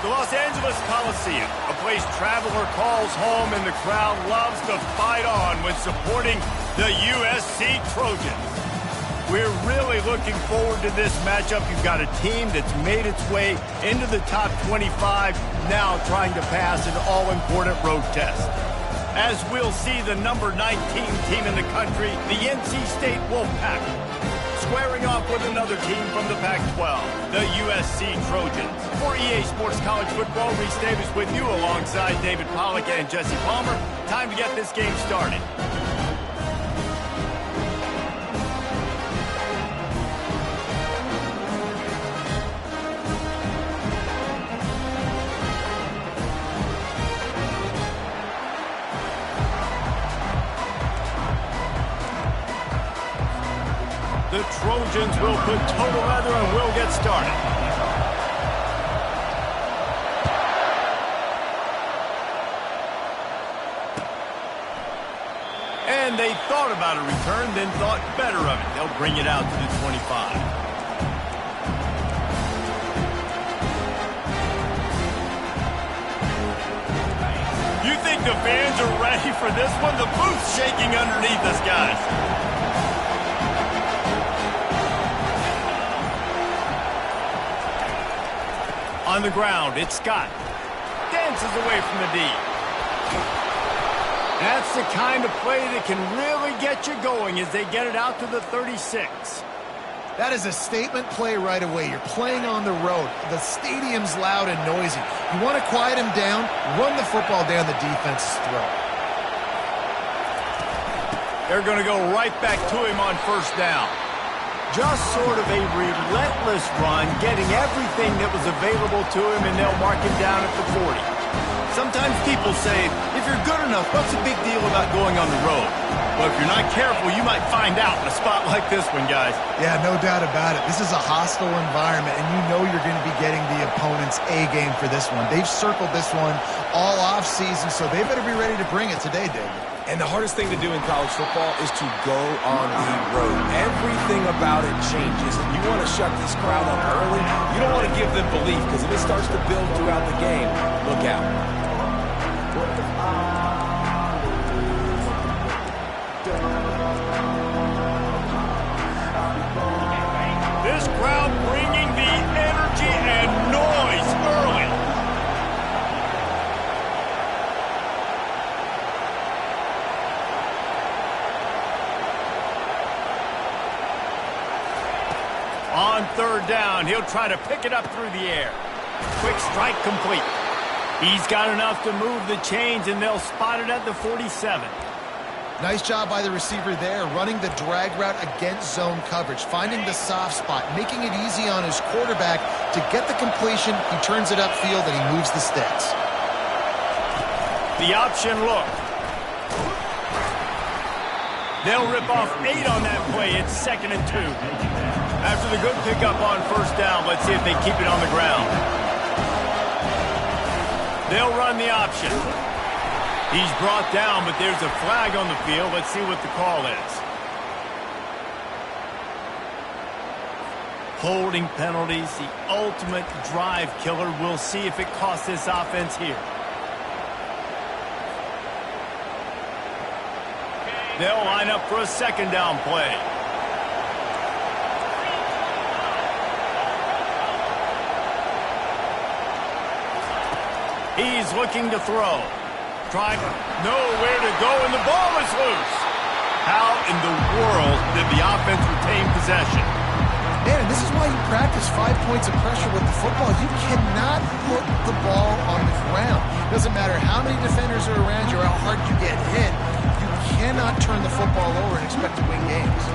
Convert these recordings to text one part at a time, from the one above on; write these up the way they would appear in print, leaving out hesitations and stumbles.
The Los Angeles Coliseum, a place traveler calls home and the crowd loves to fight on when supporting the USC Trojans. We're really looking forward to this matchup. You've got a team that's made its way into the top 25, now trying to pass an all-important road test. As we'll see the number 19 team in the country, the NC State Wolfpack, squaring off with another team from the Pac-12, the USC Trojans. For EA Sports College Football, Reese Davis with you alongside David Pollack and Jesse Palmer. Time to get this game started. The Trojans will put total leather and will get started. And they thought about a return, then thought better of it. They'll bring it out to the 25. You think the fans are ready for this one? The booth's shaking underneath us, guys. On the ground, it's Scott. Dances away from the D. That's the kind of play that can really get you going as they get it out to the 36. That is a statement play right away. You're playing on the road. The stadium's loud and noisy. You want to quiet him down, run the football down the defense's throat. They're going to go right back to him on first down. Just sort of a relentless run, getting everything that was available to him, and they'll mark him down at the 40. Sometimes people say, if you're good enough, what's the big deal about going on the road? Well, if you're not careful, you might find out in a spot like this one, guys. Yeah, no doubt about it. This is a hostile environment, and you know you're going to be getting the opponent's A game for this one. They've circled this one all off-season, so they better be ready to bring it today, David. And the hardest thing to do in college football is to go on the road. Everything about it changes. And you want to shut this crowd up early. You don't want to give them belief, because if it starts to build throughout the game, look out. This crowd bringing the energy and noise early. On third down, he'll try to pick it up through the air. Quick strike complete. He's got enough to move the chains, and they'll spot it at the 47. Nice job by the receiver there, running the drag route against zone coverage, finding the soft spot, making it easy on his quarterback to get the completion. He turns it upfield, and he moves the sticks. The option look. They'll rip off 8 on that play. It's 2nd and 2. After the good pickup on first down, let's see if they keep it on the ground. They'll run the option. He's brought down, but there's a flag on the field. Let's see what the call is. Holding penalties, the ultimate drive killer. We'll see if it costs this offense here. They'll line up for a 2nd down play. He's looking to throw. Trying nowhere to go, and the ball is loose. How in the world did the offense retain possession? Man, this is why you practice 5 points of pressure with the football. You cannot put the ball on the ground. Doesn't matter how many defenders are around you or how hard you get hit. You cannot turn the football over and expect to win games.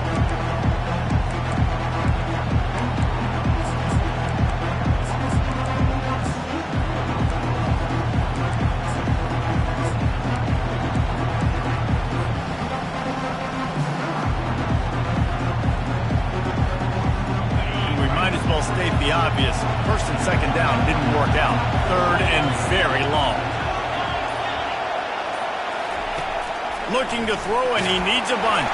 State the obvious. 1st and 2nd down didn't work out. 3rd and very long. Looking to throw, and he needs a bunch.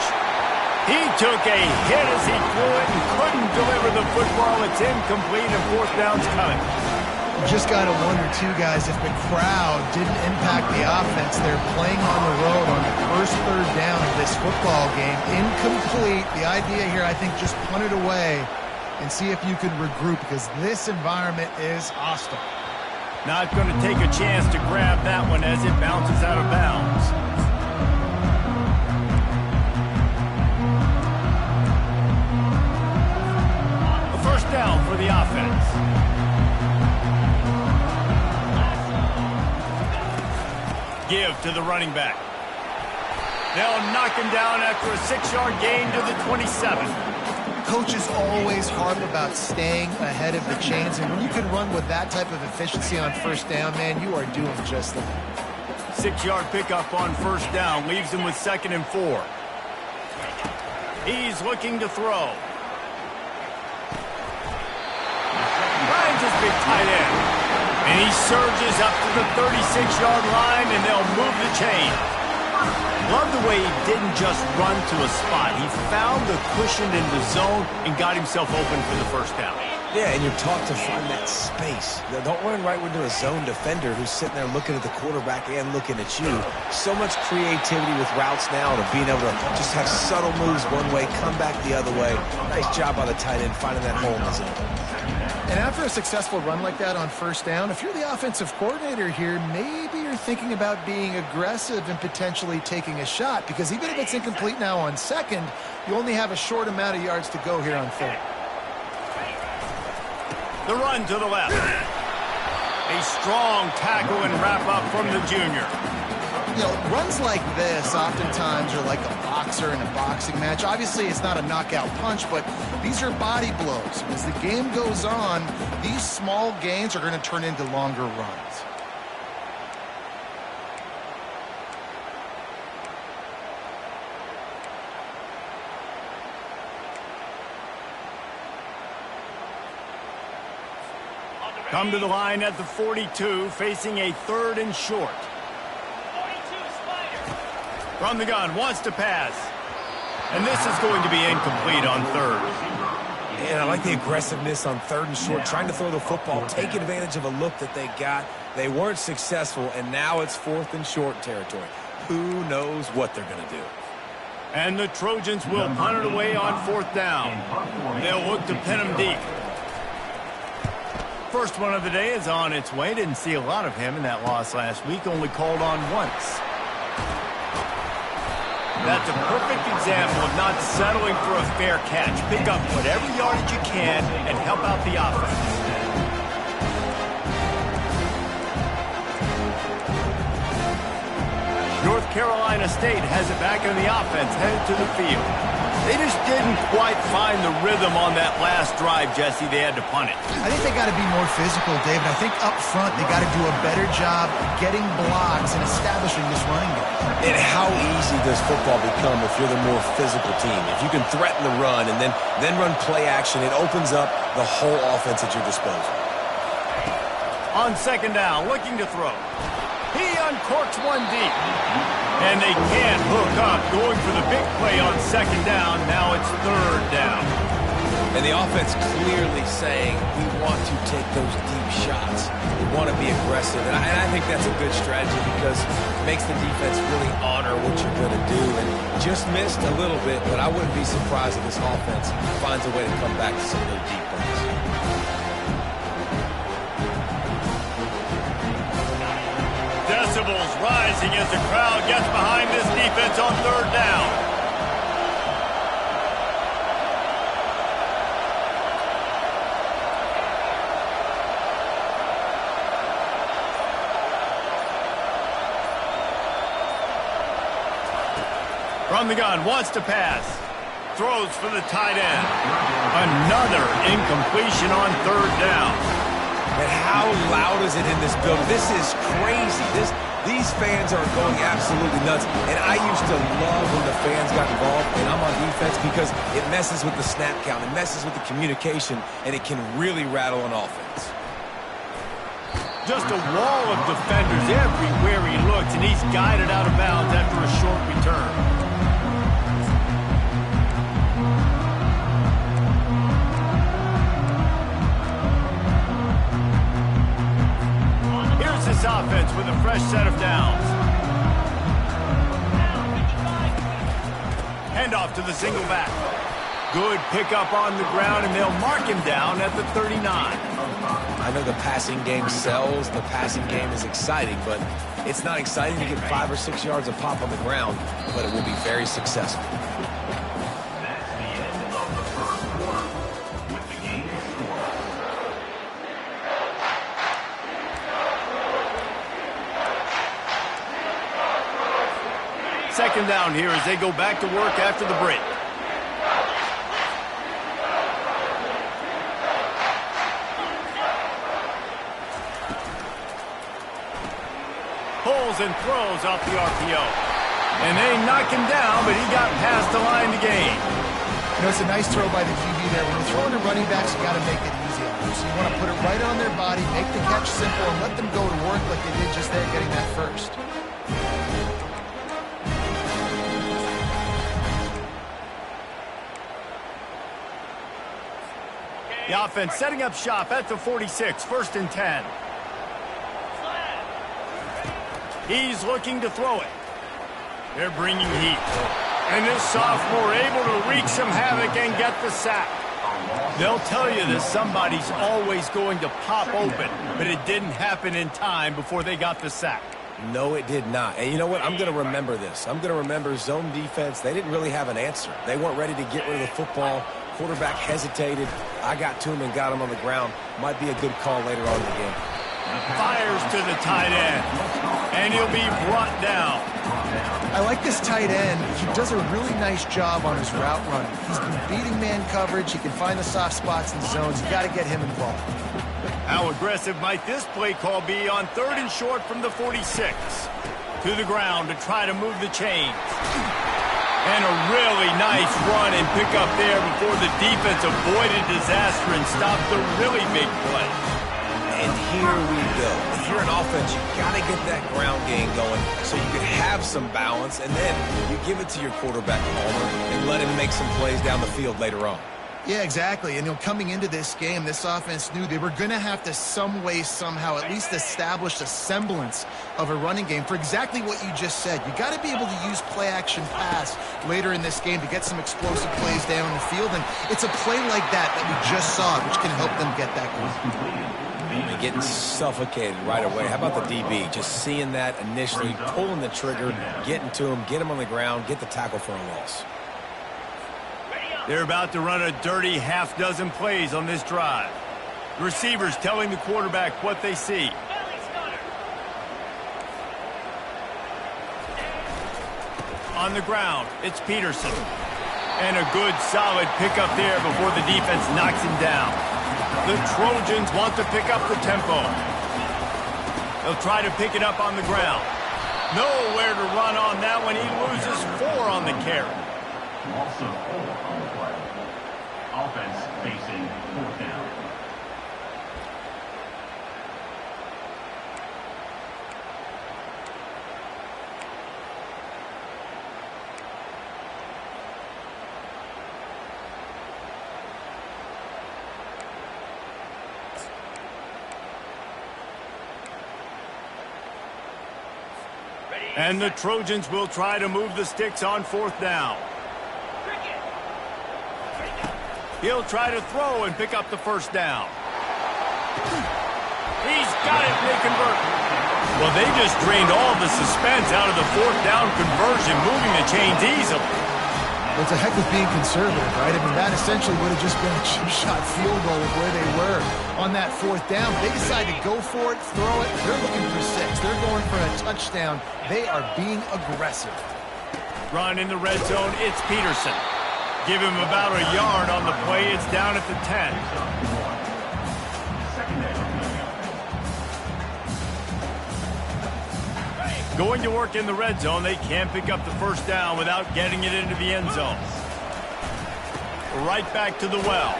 He took a hit as he threw it and couldn't deliver the football. It's incomplete, and 4th down's coming. You just got to wonder, too, guys, if the crowd didn't impact the offense. They're playing on the road on the first third down of this football game. Incomplete. The idea here, I think, just punt it away and see if you can regroup, because this environment is hostile. Not going to take a chance to grab that one as it bounces out of bounds. A first down for the offense. Give to the running back. They'll knock him down after a 6-yard gain to the 27. Coaches always harp about staying ahead of the chains, and when you can run with that type of efficiency on first down, man, you are doing just that. 6-yard pickup on first down leaves him with 2nd and 4. He's looking to throw. Finds his big tight end. And he surges up to the 36-yard line, and they'll move the chain. Love the way he didn't just run to a spot. He found the cushion in the zone and got himself open for the first down. Yeah, and you're taught to find that space. Now, don't run right into a zone defender who's sitting there looking at the quarterback and looking at you. So much creativity with routes now to being able to just have subtle moves one way, come back the other way. Nice job by the tight end finding that hole in the zone. And after a successful run like that on first down, if you're the offensive coordinator here, maybe you're thinking about being aggressive and potentially taking a shot, because even if it's incomplete now on second, you only have a short amount of yards to go here on third. The run to the left. A strong tackle and wrap-up from the junior. You know, runs like this oftentimes are like a boxer in a boxing match. Obviously, it's not a knockout punch, but these are body blows. As the game goes on, these small gains are going to turn into longer runs. Come to the line at the 42, facing a 3rd and short. From the gun, wants to pass. And this is going to be incomplete on 3rd. And I like the aggressiveness on 3rd and short, trying to throw the football, take advantage of a look that they got. They weren't successful, and now it's 4th and short territory. Who knows what they're going to do? And the Trojans will punt it away on 4th down. They'll look to pin him deep. First one of the day is on its way. Didn't see a lot of him in that loss last week, only called on once. That's a perfect example of not settling for a fair catch. Pick up whatever yardage you can and help out the offense. North Carolina State has it back in the offense, headed to the field. They just didn't quite find the rhythm on that last drive, Jesse. They had to punt it. I think they got to be more physical, David. I think up front they got to do a better job getting blocks and establishing this running game. And how easy does football become if you're the more physical team? If you can threaten the run and then run play action, it opens up the whole offense at your disposal. On 2nd down, looking to throw. He uncorks one deep. And they can't hook up, going for the big play on 2nd down. Now it's 3rd down. And the offense clearly saying, we want to take those deep shots. We want to be aggressive. And I think that's a good strategy because it makes the defense really honor what you're going to do. And just missed a little bit, but I wouldn't be surprised if this offense finds a way to come back to some of those deep runs. Decibels rising as the crowd gets behind this defense on 3rd down. From the gun, wants to pass. Throws for the tight end. Another incompletion on 3rd down. And how loud is it in this building? This is crazy. These fans are going absolutely nuts. And I used to love when the fans got involved, and I'm on defense, because it messes with the snap count. It messes with the communication, and it can really rattle an offense. Just a wall of defenders everywhere he looks, and he's guided out of bounds after a short return. fresh set of downs. Handoff to the single back. Good pickup on the ground, and they'll mark him down at the 39. I know the passing game sells, the passing game is exciting, but it's not exciting to get 5 or 6 yards of pop on the ground, but it will be very successful. That's the end of the first quarter with the game score. Second down here as they go back to work after the break. Pulls and throws off the RPO. And they knock him down, but he got past the line to gain. You know, it's a nice throw by the QB there. When you're throwing to running backs, you got to make it easy on them. So you want to put it right on their body, make the catch simple, and let them go to work like they did just there getting that first. The offense setting up shop at the 46, 1st and 10. He's looking to throw it. They're bringing heat. And this sophomore able to wreak some havoc and get the sack. They'll tell you that somebody's always going to pop open, but it didn't happen in time before they got the sack. No, it did not. And you know what? I'm going to remember this. I'm going to remember zone defense. They didn't really have an answer. They weren't ready to get rid of the football. Quarterback hesitated. I got to him and got him on the ground. Might be a good call later on in the game. Fires to the tight end, and he'll be brought down. I like this tight end. He does a really nice job on his route running. He's been beating man coverage. He can find the soft spots in zones. You got to get him involved. How aggressive might this play call be on 3rd and short from the 46? To the ground to try to move the chains. And a really nice run and pick up there before the defense avoided disaster and stopped the really big play. And here we go. If you're an offense, you got to get that ground game going so you can have some balance, and then you give it to your quarterback, Palmer, and let him make some plays down the field later on. Yeah, exactly. And coming into this game, this offense knew they were going to have to some way, somehow, at least establish a semblance of a running game for exactly what you just said. You got to be able to use play-action pass later in this game to get some explosive plays down the field. And it's a play like that we just saw, which can help them get that going. And getting suffocated right away. How about the DB? Just seeing that initially, pulling the trigger, getting to him, get him on the ground, get the tackle for a loss. They're about to run a dirty half-dozen plays on this drive. Receivers telling the quarterback what they see. On the ground, it's Peterson. And a good, solid pickup there before the defense knocks him down. The Trojans want to pick up the tempo. They'll try to pick it up on the ground. Nowhere to run on that one. He loses 4 on the carry. Also, on the play. Offense facing 4th down. And the Trojans will try to move the sticks on 4th down. He'll try to throw and pick up the 1st down. He's got it, they convert. Well, they just drained all the suspense out of the 4th down conversion, moving the chains easily. Well, it's a heck of being conservative, right? I mean, that essentially would have just been a chip-shot field goal of where they were on that 4th down. They decide to go for it, throw it. They're looking for 6. They're going for a touchdown. They are being aggressive. Run in the red zone, it's Peterson. Give him about a yard on the play. It's down at the 10. Going to work in the red zone. They can't pick up the 1st down without getting it into the end zone. Right back to the well.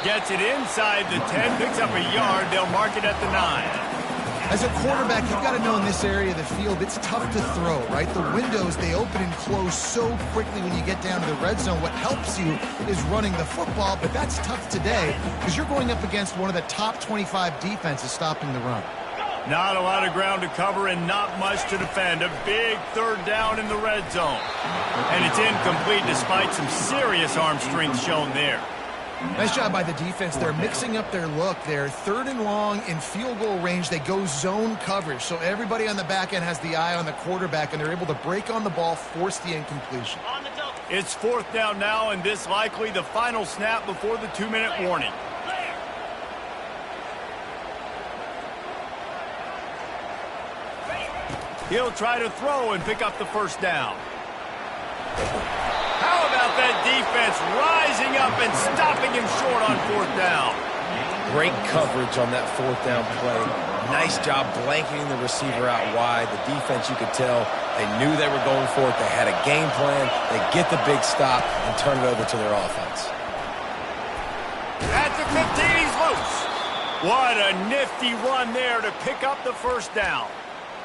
Gets it inside the 10, picks up a yard. They'll mark it at the 9. As a quarterback, you've got to know in this area of the field, it's tough to throw, right? The windows, they open and close so quickly when you get down to the red zone. What helps you is running the football, but that's tough today because you're going up against one of the top 25 defenses stopping the run. Not a lot of ground to cover and not much to defend. A big third down in the red zone. And it's incomplete despite some serious arm strength shown there. Nice job by the defense. They're mixing up their look. They're 3rd and long in field goal range. They go zone coverage. So everybody on the back end has the eye on the quarterback, and they're able to break on the ball, force the incompletion. It's 4th down now, and this likely the final snap before the 2-minute warning. He'll try to throw and pick up the first down. How about that defense rising up and stopping him short on 4th down? Great coverage on that 4th down play. Nice job blanketing the receiver out wide. The defense, you could tell, they knew they were going for it. They had a game plan. They get the big stop and turn it over to their offense. At the 15, he's loose. What a nifty run there to pick up the first down.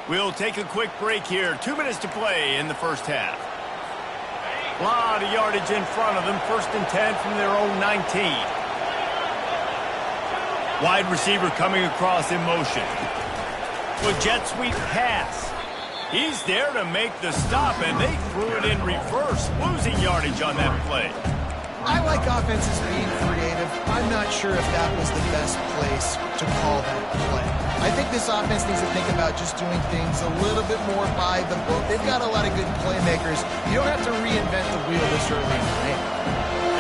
We'll take a quick break here. 2 minutes to play in the first half. A lot of yardage in front of them. 1st and 10 from their own 19. Wide receiver coming across in motion. A jet sweep pass. He's there to make the stop, and they threw it in reverse, losing yardage on that play. I like offenses being creative. I'm not sure if that was the best place to call that play. I think this offense needs to think about just doing things a little bit more by the book. They've got a lot of good playmakers. You don't have to reinvent the wheel this early in the game.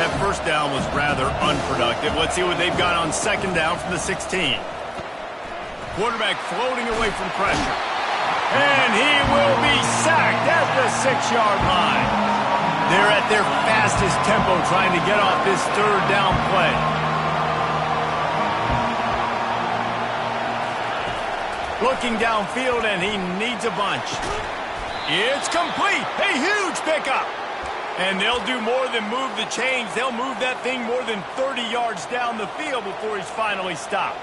That first down was rather unproductive. Let's see what they've got on 2nd down from the 16. Quarterback floating away from pressure. And he will be sacked at the 6-yard line. They're at their fastest tempo trying to get off this 3rd down play. Looking downfield, and he needs a bunch. It's complete. A huge pickup. And they'll do more than move the chains. They'll move that thing more than 30 yards down the field before he's finally stopped.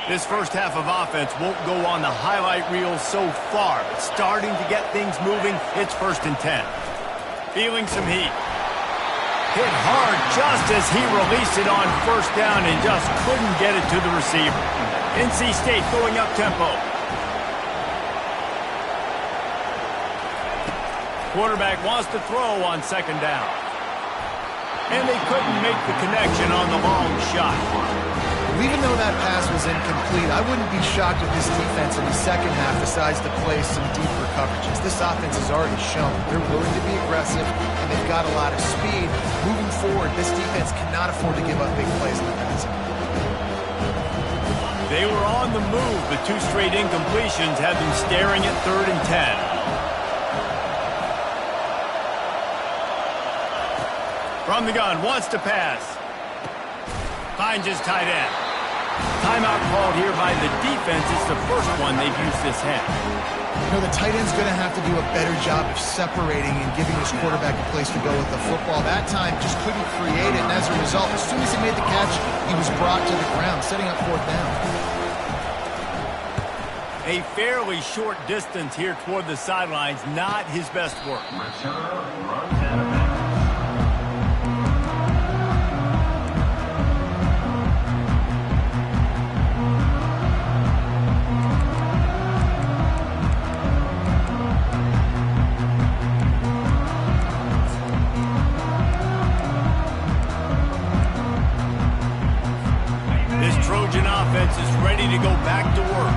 This first half of offense won't go on the highlight reel so far, but starting to get things moving, it's 1st and 10. Feeling some heat. Hit hard just as he released it on 1st down and just couldn't get it to the receiver. NC State going up tempo. Quarterback wants to throw on 2nd down. And they couldn't make the connection on the long shot. Even though that pass was incomplete, I wouldn't be shocked if this defense in the second half decides to play some deeper coverages. This offense has already shown they're willing to be aggressive, and they've got a lot of speed. Moving forward, this defense cannot afford to give up big plays in the passing. They were on the move, but 2 straight incompletions had them staring at 3rd and 10. From the gun, wants to pass. Finds his tight end. Timeout called here by the defense. It's the first one they've used this half. You know, the tight end's going to have to do a better job of separating and giving his quarterback a place to go with the football. That time just couldn't create it, and as a result, as soon as he made the catch, he was brought to the ground, setting up 4th down. A fairly short distance here toward the sidelines, not his best work. Is ready to go back to work.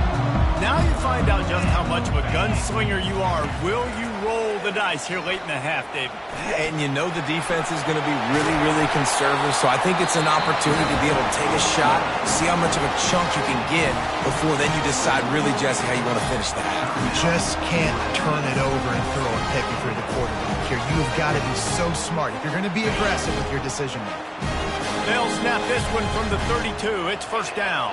Now you find out just how much of a gunslinger you are. Will you roll the dice here late in the half, David? And you know the defense is going to be really, really conservative, so I think it's an opportunity to be able to take a shot, see how much of a chunk you can get before then you decide really, Jesse, how you want to finish the half. You just can't turn it over and throw a pick if you're the quarterback here. You've got to be so smart if you're going to be aggressive with your decision making. They'll snap this one from the 32. It's 1st down.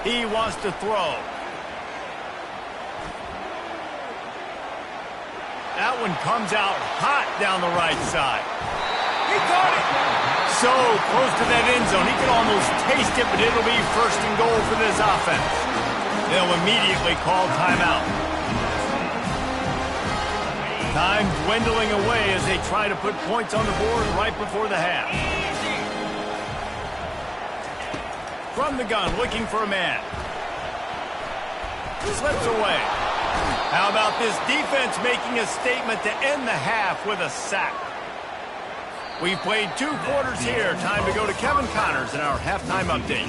He wants to throw. That one comes out hot down the right side. He caught it. So close to that end zone. He could almost taste it, but it'll be 1st and goal for this offense. They'll immediately call timeout. Time dwindling away as they try to put points on the board right before the half. From the gun, looking for a man. Slips away. How about this defense making a statement to end the half with a sack? We've played 2 quarters here. Time to go to Kevin Connors in our halftime update.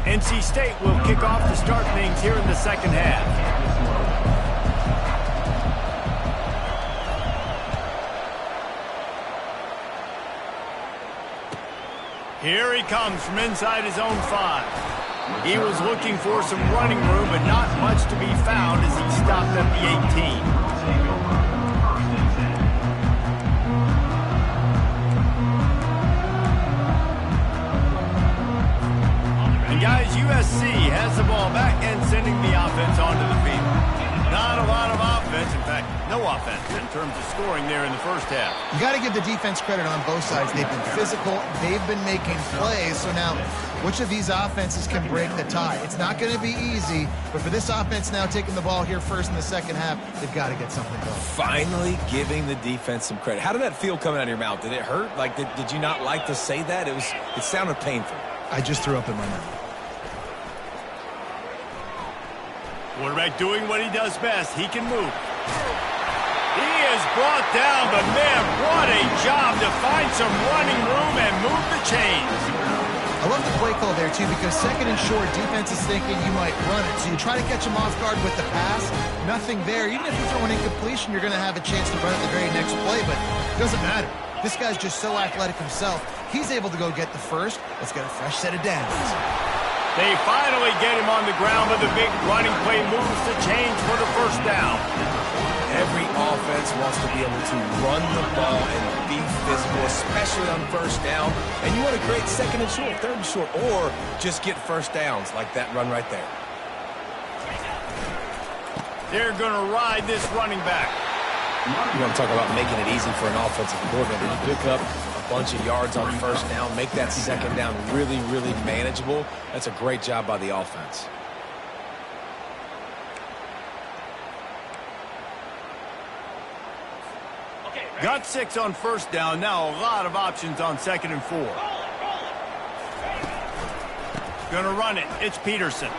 NC State will kick off to start things here in the second half. Here he comes from inside his own 5. He was looking for some running room, but not much to be found as he stopped at the 18. And guys, USC has the ball back and sending the offense onto the field. Not a lot of offense, in fact, no offense in terms of scoring there in the first half. You got to give the defense credit on both sides. They've been physical. They've been making plays. So now, which of these offenses can break the tie? It's not going to be easy, but for this offense now taking the ball here first in the second half, they've got to get something going. Finally giving the defense some credit. How did that feel coming out of your mouth? Did it hurt? Like, did you not like to say that? It sounded painful. I just threw up in my mouth. Quarterback doing what he does best. He can move. He is brought down, but man, what a job to find some running room and move the chains. I love the play call there, too, because second and short, defense is thinking you might run it. So you try to catch him off guard with the pass. Nothing there. Even if you throw an incompletion, you're going to have a chance to run it the very next play, but it doesn't matter. This guy's just so athletic himself. He's able to go get the first. Let's get a fresh set of downs. They finally get him on the ground, but the big running play moves the chains for the first down. Every offense wants to be able to run the ball and be physical, especially on first down. And you want to create second and short, third and short, or just get first downs like that run right there. They're going to ride this running back. You want to talk about making it easy for an offensive coordinator to pick up a bunch of yards on first down, make that second down really, really manageable. That's a great job by the offense. Got 6 on first down. Now a lot of options on second and 4. Gonna run it. It's Peterson.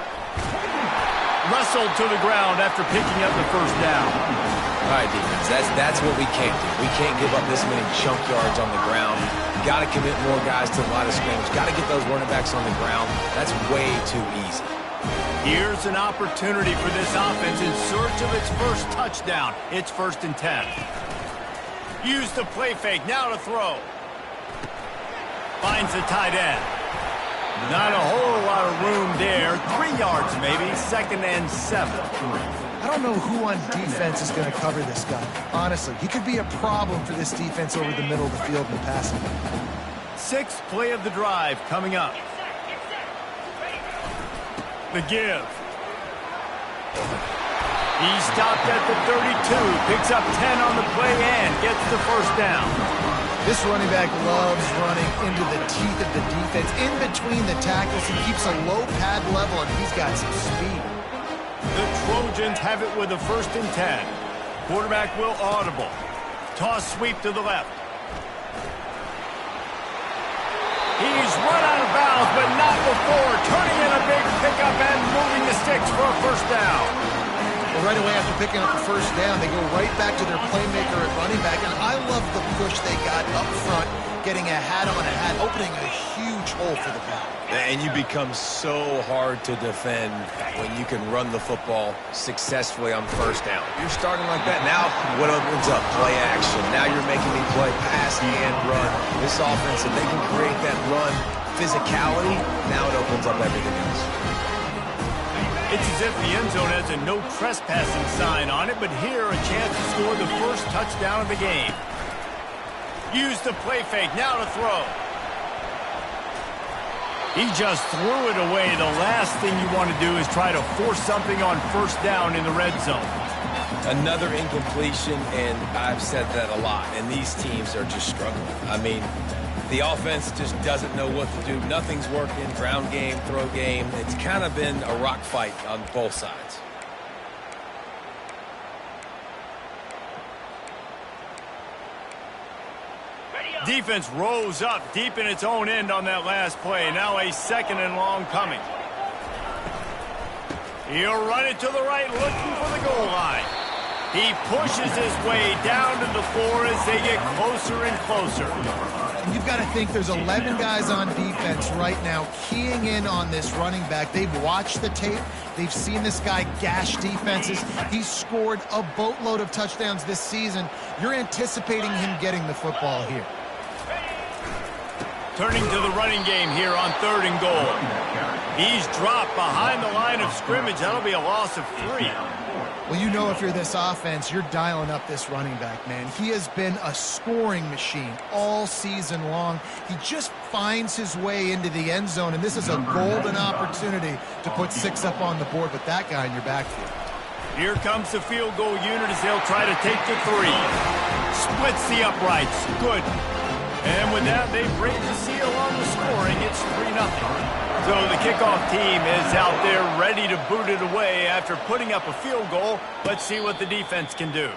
Wrestled to the ground after picking up the first down. All right, defense, that's what we can't do. We can't give up this many chunk yards on the ground. Got to commit more guys to the line of scrimmage. Got to get those running backs on the ground. That's way too easy. Here's an opportunity for this offense in search of its first touchdown. It's 1st and 10. Use the play fake, now to throw. Finds the tight end. Not a whole lot of room there. 3 yards maybe, 2nd and 7. I don't know who on defense is going to cover this guy. Honestly, he could be a problem for this defense over the middle of the field in the passing. 6th play of the drive coming up. The give. He stopped at the 32, picks up 10 on the play and gets the first down. This running back loves running into the teeth of the defense, in between the tackles. He keeps a low pad level, and he's got some speed. The Trojans have it with a 1st and 10. Quarterback will audible. Toss sweep to the left. He's run out of bounds, but not before. Turning in a big pickup and moving the sticks for a first down. Well, right away after picking up the first down, they go right back to their playmaker at running back. And I love the push they got up front, getting a hat on a hat, opening a huge hole for the back. And you become so hard to defend when you can run the football successfully on first down. You're starting like that. Now, what opens up? Play action. Now you're making me play pass and run. This offense, if they can create that run physicality, now it opens up everything else. It's as if the end zone has a no trespassing sign on it, but here a chance to score the first touchdown of the game. Use the play fake, now to throw. He just threw it away. The last thing you want to do is try to force something on first down in the red zone. Another incompletion, and I've said that a lot, and these teams are just struggling. I mean, the offense just doesn't know what to do. Nothing's working, ground game, throw game. It's kind of been a rock fight on both sides. Defense rose up deep in its own end on that last play. Now a 2nd and long coming. He'll run it to the right, looking for the goal line. He pushes his way down to the floor as they get closer and closer. And you've got to think there's 11 guys on defense right now keying in on this running back. They've watched the tape. They've seen this guy gash defenses. He's scored a boatload of touchdowns this season. You're anticipating him getting the football here. Turning to the running game here on 3rd and goal. He's dropped behind the line of scrimmage. That'll be a loss of 3. Well, you know if you're this offense, you're dialing up this running back, man. He has been a scoring machine all season long. He just finds his way into the end zone, and this is a golden opportunity to put 6 up on the board with that guy in your backfield. Here comes the field goal unit as they'll try to take the 3. Splits the uprights. Good. And with that, they break the seal on the scoring. It's 3-0. So the kickoff team is out there ready to boot it away after putting up a field goal. Let's see what the defense can do.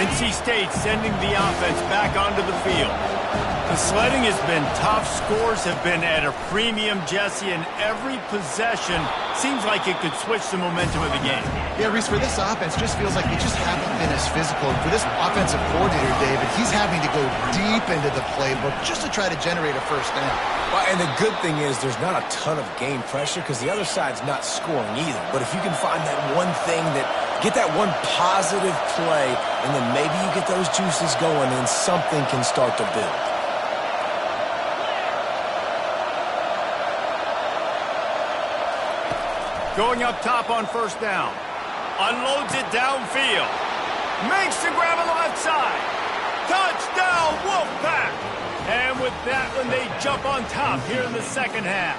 NC State sending the offense back onto the field. The sledding has been tough. Scores have been at a premium, Jesse, and every possession seems like it could switch the momentum of the game. Yeah, Reese, for this offense, just feels like they just haven't been as physical. And for this offensive coordinator, David, he's having to go deep into the playbook just to try to generate a 1st down. Well, and the good thing is there's not a ton of game pressure because the other side's not scoring either. But if you can find that one thing get that one positive play, and then maybe you get those juices going and something can start to build. Going up top on 1st down. Unloads it downfield. Makes the grab on the left side. Touchdown, Wolfpack! And with that one, they jump on top here in the 2nd half.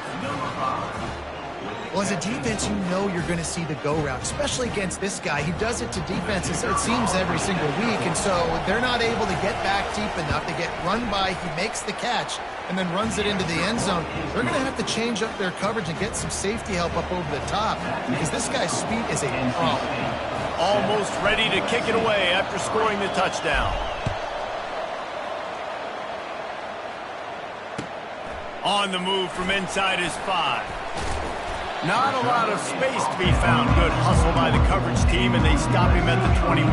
Well, as a defense, you know you're going to see the go route, especially against this guy. He does it to defenses, it seems, every single week, and so they're not able to get back deep enough. They get run by, he makes the catch, and then runs it into the end zone. They're going to have to change up their coverage and get some safety help up over the top because this guy's speed is a problem. Almost ready to kick it away after scoring the touchdown. On the move from inside his 5. Not a lot of space to be found. Good hustle by the coverage team, and they stop him at the 21.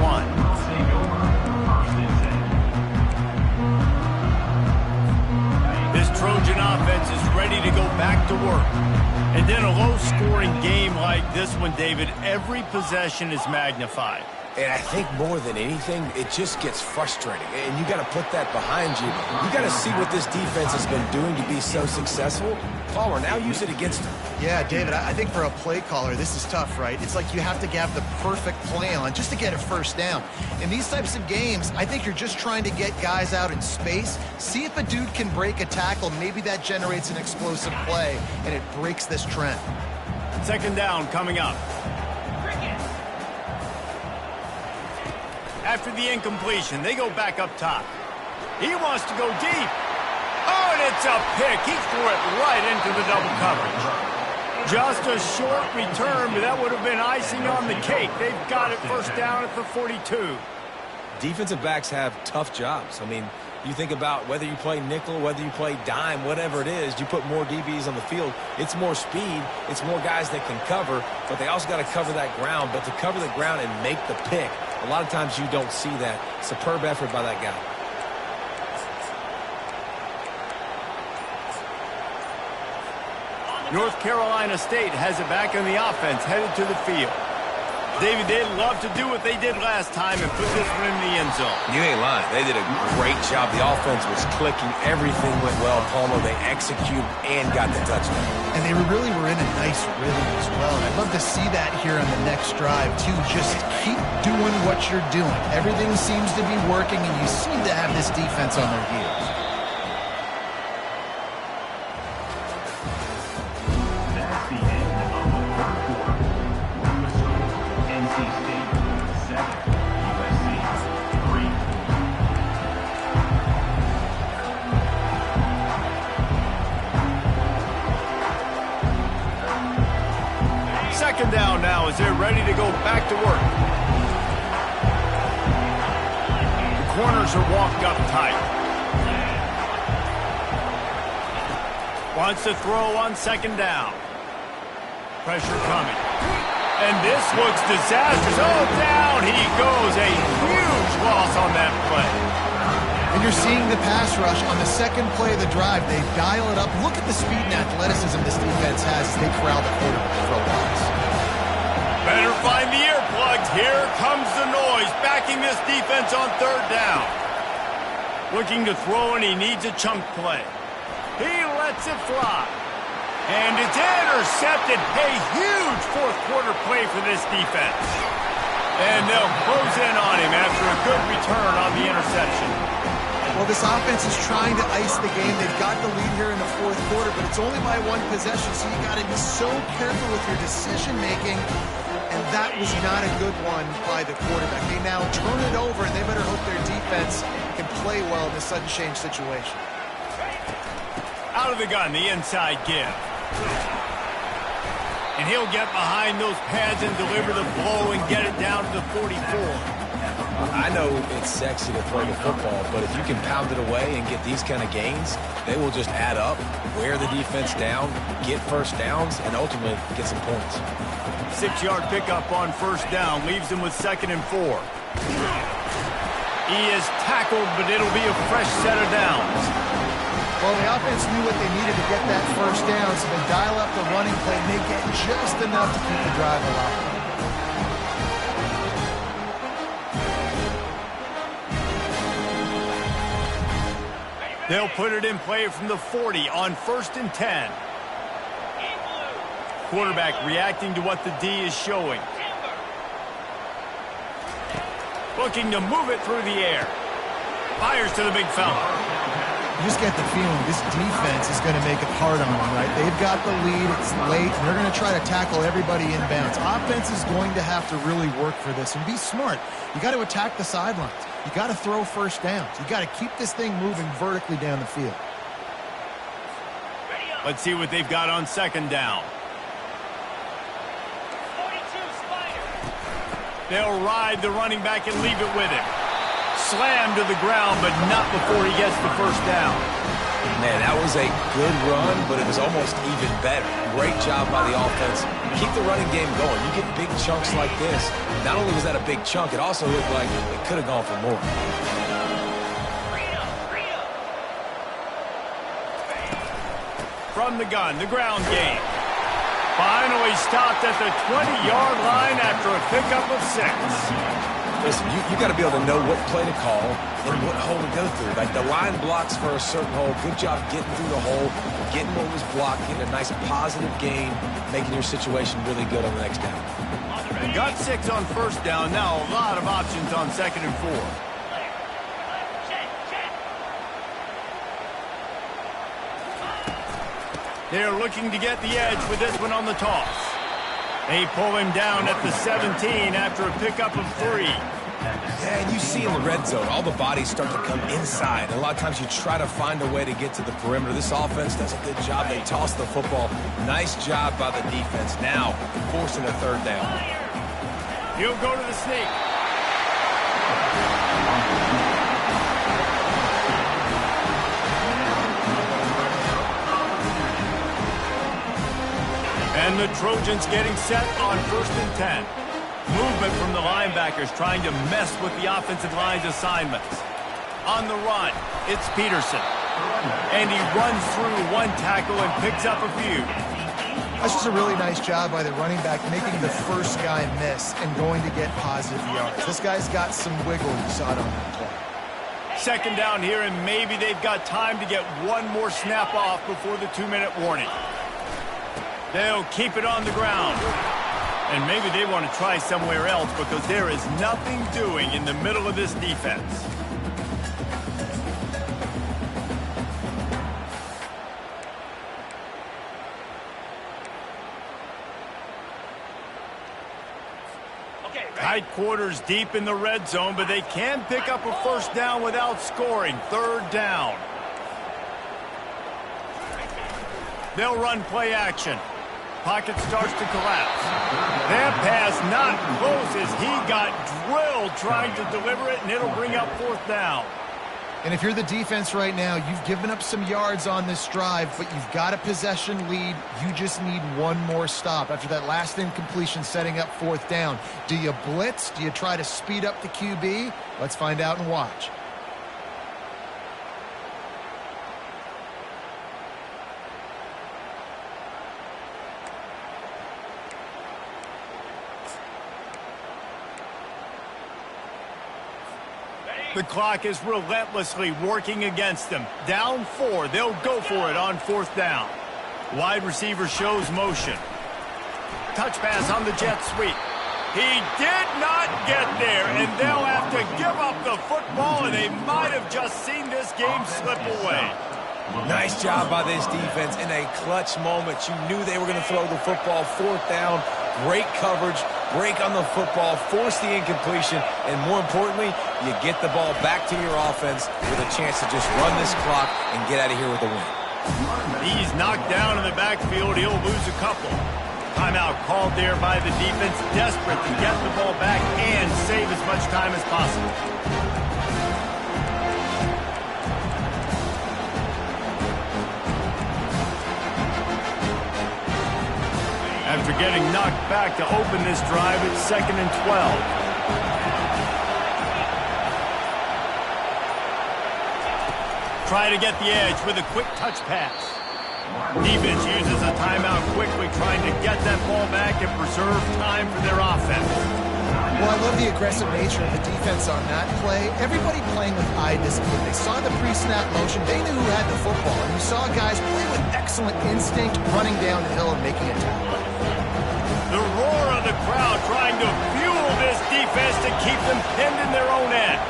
This Trojan offense is ready to go back to work. And in a low-scoring game like this one, David, every possession is magnified. And I think more than anything, it just gets frustrating. And you got to put that behind you. You got to see what this defense has been doing to be so successful. Palmer, now use it against them. Yeah, David, I think for a play caller, this is tough, right? It's like you have to have the perfect play on just to get a 1st down. In these types of games, I think you're just trying to get guys out in space, see if a dude can break a tackle. Maybe that generates an explosive play, and it breaks this trend. 2nd down coming up. After the incompletion, they go back up top. He wants to go deep. Oh, and it's a pick. He threw it right into the double coverage. Just a short return, but that would have been icing on the cake. They've got it 1st down at the 42. Defensive backs have tough jobs. I mean, you think about whether you play nickel, whether you play dime, whatever it is, you put more DBs on the field. It's more speed. It's more guys that can cover, but they also got to cover that ground. But to cover the ground and make the pick, a lot of times you don't see that. Superb effort by that guy. North Carolina State has it back in the offense, headed to the field. David, they'd love to do what they did last time and put this one in the end zone. You ain't lying. They did a great job. The offense was clicking. Everything went well. Palmer, they executed and got the touchdown. And they really were in a nice rhythm as well. And I'd love to see that here on the next drive, too. Just keep doing what you're doing. Everything seems to be working, and you seem to have this defense on their heels. That's the end of the third quarter. The score, NC State 7, USC 3. Second down now as they're ready to go back to work. The corners are walked up tight. Wants to throw on second down. Pressure coming. And this looks disastrous. Oh, down he goes. A huge loss on that play. And you're seeing the pass rush on the second play of the drive. They dial it up. Look at the speed and athleticism this defense has as they corral the quarterback for a loss. Better find the earplugs. Here comes the noise, backing this defense on third down. Looking to throw, and he needs a chunk play. He lets it fly. And it's intercepted. A huge fourth quarter play for this defense. And they'll close in on him after a good return on the interception. Well, this offense is trying to ice the game. They've got the lead here in the fourth quarter, but it's only by one possession, so you got to be so careful with your decision-making. And that was not a good one by the quarterback. They now turn it over, and they better hope their defense can play well in this sudden change situation. Out of the gun, the inside give. And he'll get behind those pads and deliver the blow and get it down to the 44. I know it's sexy to throw the football, but if you can pound it away and get these kind of gains, they will just add up, wear the defense down, get first downs, and ultimately get some points. 6-yard pickup on first down leaves him with 2nd and 4. He is tackled, but it'll be a fresh set of downs. Well, the offense knew what they needed to get that first down, so they dial up the running play, and they get just enough to keep the drive alive. They'll put it in play from the 40 on 1st and 10. Quarterback reacting to what the D is showing. Looking to move it through the air. Fires to the big fella. You just get the feeling this defense is going to make it hard on them, right? They've got the lead. It's late. And they're going to try to tackle everybody inbounds. Offense is going to have to really work for this and be smart. You got to attack the sidelines. You got to throw first downs. You got to keep this thing moving vertically down the field. Let's see what they've got on 2nd down. They'll ride the running back and leave it with him. Slammed to the ground, but not before he gets the first down. Man, that was a good run, but it was almost even better. Great job by the offense. Keep the running game going. You get big chunks like this. Not only was that a big chunk, it also looked like it could have gone for more. From the gun, the ground game. Finally stopped at the 20-yard line after a pickup of 6. Listen, you got to be able to know what play to call and what hole to go through. Like the line blocks for a certain hole. Good job getting through the hole, getting what was blocked, getting a nice positive gain, making your situation really good on the next down. They got 6 on first down. Now a lot of options on 2nd and 4. They're looking to get the edge with this one on the toss. They pull him down at the 17 after a pickup of 3. Yeah, and you see in the red zone, all the bodies start to come inside. And a lot of times you try to find a way to get to the perimeter. This offense does a good job. They toss the football. Nice job by the defense. Now, forcing a 3rd down. He'll go to the sneak. And the Trojans getting set on 1st and 10. Movement from the linebackers trying to mess with the offensive line's assignments. On the run, it's Peterson. And he runs through one tackle and picks up a few. That's just a really nice job by the running back, making the first guy miss and going to get positive yards. This guy's got some wiggle. You saw it on that play. Second down here, and maybe they've got time to get one more snap off before the 2-minute warning. They'll keep it on the ground. And maybe they want to try somewhere else because there is nothing doing in the middle of this defense. Tight quarters deep in the red zone, but they can pick up a first down without scoring. Third down. They'll run play action. Pocket starts to collapse. That pass not close as he got drilled trying to deliver it, and it'll bring up fourth down. And if you're the defense right now, you've given up some yards on this drive, but you've got a possession lead. You just need one more stop after that last incompletion setting up fourth down. Do you blitz? Do you try to speed up the QB? Let's find out and watch. The clock is relentlessly working against them. Down 4. They'll go for it on fourth down. Wide receiver shows motion. Touch pass on the jet sweep. He did not get there, and they'll have to give up the football, and they might have just seen this game slip away. Nice job by this defense in a clutch moment. You knew they were going to throw the football. Fourth down, great coverage, break on the football, force the incompletion, and more importantly, you get the ball back to your offense with a chance to just run this clock and get out of here with a win. He's knocked down in the backfield. He'll lose a couple. Timeout called there by the defense, desperate to get the ball back and save as much time as possible. After getting knocked back to open this drive, it's 2nd and 12. Try to get the edge with a quick touch pass. Defense uses a timeout quickly, trying to get that ball back and preserve time for their offense. Well, I love the aggressive nature of the defense on that play. Everybody playing with eye discipline. They saw the pre-snap motion. They knew who had the football. And you saw guys play with excellent instinct, running down the hill and making a tackle. The roar of the crowd trying to fuel this defense to keep them pinned in their own end.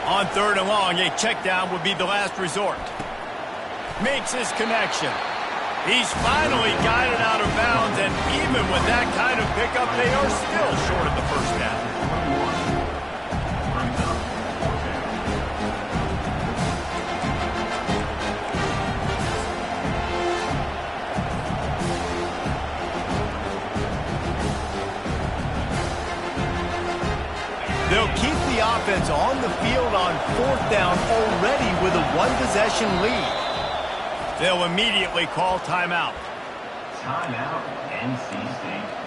On 3rd and long, a check down would be the last resort. Makes his connection. He's finally got it out of bounds, and even with that kind of pickup, they are still short of the first down. They'll keep the offense on the field on fourth down already with a one-possession lead. They'll immediately call timeout. Timeout, NC State.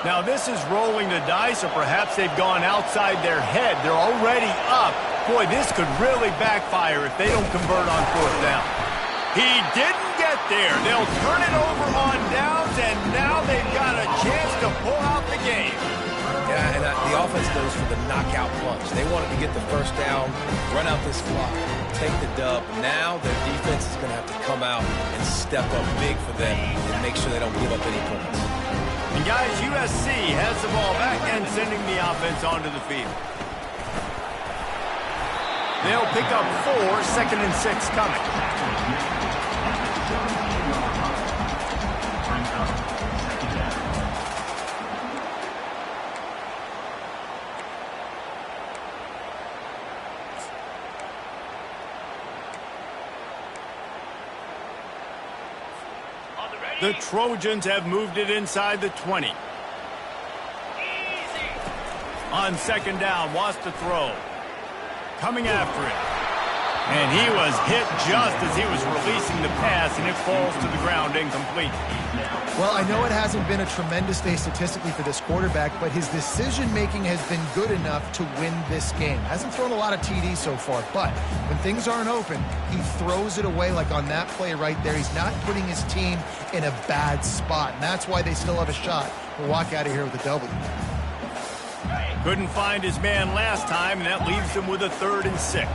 Now this is rolling the dice, or perhaps they've gone outside their head. They're already up. Boy, this could really backfire if they don't convert on fourth down. He didn't get there. They'll turn it over on downs, and now they've got a chance to pull out the game. Yeah, and the offense goes for the knockout punch. They wanted to get the first down, run out this clock, take the dub. Now their defense is going to have to come out and step up big for them and make sure they don't give up any points. And guys, USC has the ball back and sending the offense onto the field. They'll pick up 4, 2nd and 6 coming. On the ready. The Trojans have moved it inside the 20. On second down, wants to throw. Coming after it. And he was hit just as he was releasing the pass, and it falls to the ground incomplete. Well, I know it hasn't been a tremendous day statistically for this quarterback, but his decision-making has been good enough to win this game. Hasn't thrown a lot of TDs so far, but when things aren't open, he throws it away like on that play right there. He's not putting his team in a bad spot, and that's why they still have a shot to walk out of here with a W. Couldn't find his man last time, and that leaves him with a 3rd and 6.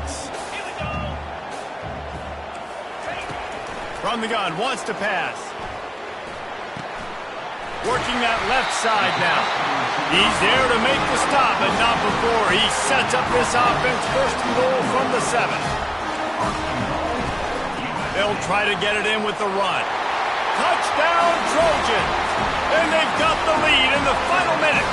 From the gun, wants to pass. Working that left side now. He's there to make the stop, but not before he sets up this offense. 1st and goal from the 7. They'll try to get it in with the run. Touchdown, Trojans! And they've got the lead in the final minute.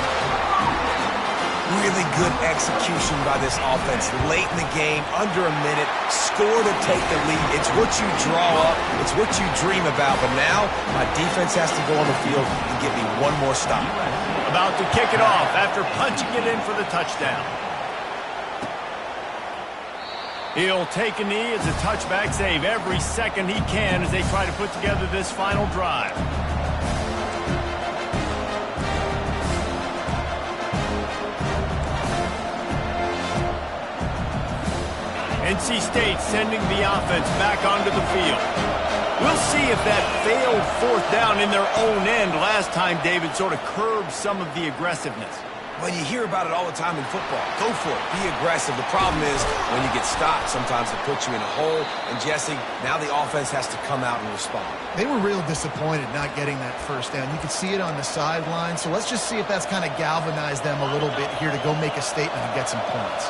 Really good execution by this offense. Late in the game, under a minute, score to take the lead. It's what you draw up. It's what you dream about. But now, my defense has to go on the field and get me one more stop. About to kick it off after punching it in for the touchdown. He'll take a knee as a touchback save every second he can as they try to put together this final drive. NC State sending the offense back onto the field. We'll see if that failed 4th down in their own end last time, David, sort of curbed some of the aggressiveness. Well, you hear about it all the time in football. Go for it. Be aggressive. The problem is when you get stopped, sometimes it puts you in a hole. And, Jesse, now the offense has to come out and respond. They were real disappointed not getting that 1st down. You could see it on the sideline. So let's just see if that's kind of galvanized them a little bit here to go make a statement and get some points.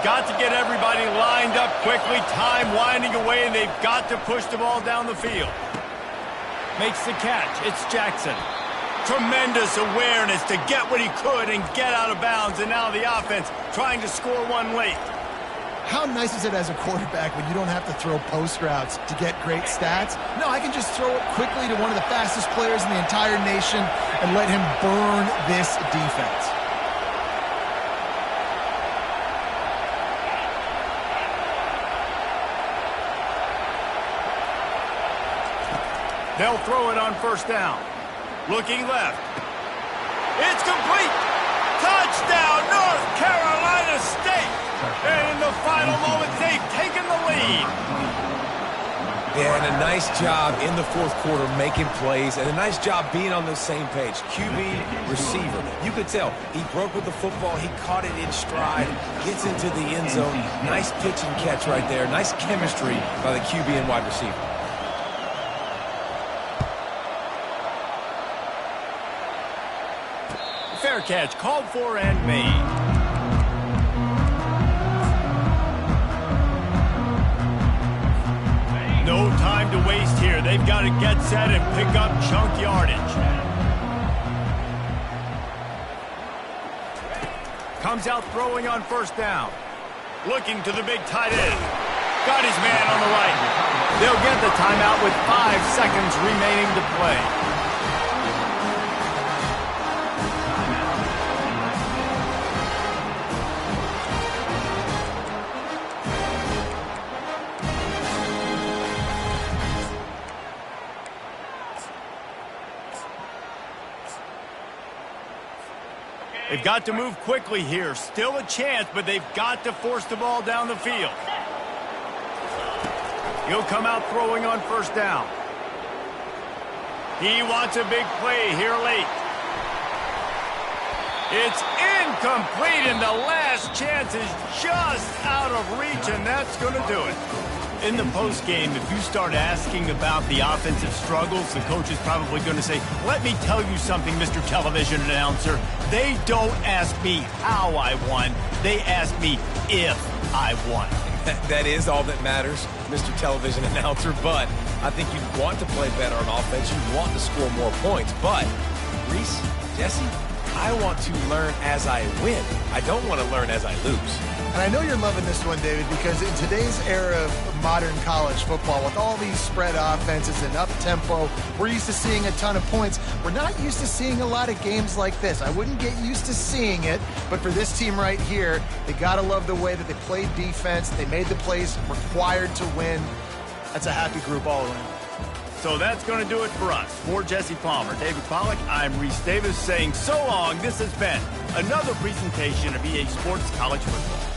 Got to get everybody lined up quickly. Time winding away, and they've got to push the ball down the field. Makes the catch. It's Jackson. Tremendous awareness to get what he could and get out of bounds, and now the offense trying to score one late. How nice is it as a quarterback when you don't have to throw post routes to get great stats? No, I can just throw it quickly to one of the fastest players in the entire nation and let him burn this defense. They'll throw it on 1st down. Looking left. It's complete. Touchdown, North Carolina State. And in the final moments, they've taken the lead. Yeah, and a nice job in the 4th quarter making plays, and a nice job being on the same page. QB, receiver. You could tell he broke with the football. He caught it in stride, gets into the end zone. Nice pitch and catch right there. Nice chemistry by the QB and wide receiver. Fair catch, called for and made. No time to waste here. They've got to get set and pick up chunk yardage. Comes out throwing on 1st down. Looking to the big tight end. Got his man on the right. They'll get the timeout with 5 seconds remaining to play. They've got to move quickly here. Still a chance, but they've got to force the ball down the field. He'll come out throwing on 1st down. He wants a big play here late. It's incomplete, and the last chance is just out of reach, and that's going to do it. In the postgame, if you start asking about the offensive struggles, the coach is probably going to say, let me tell you something, Mr. Television Announcer. They don't ask me how I won. They ask me if I won. That is all that matters, Mr. Television Announcer, but I think you want to play better on offense. You want to score more points, but Reese, Jesse, I want to learn as I win. I don't want to learn as I lose. And I know you're loving this one, David, because in today's era of modern college football, with all these spread offenses and up-tempo, we're used to seeing a ton of points. We're not used to seeing a lot of games like this. I wouldn't get used to seeing it, but for this team right here, they got to love the way that they played defense. They made the plays required to win. That's a happy group all around. So that's going to do it for us. For Jesse Palmer, David Pollack, I'm Reese Davis saying so long. This has been another presentation of EA Sports College Football.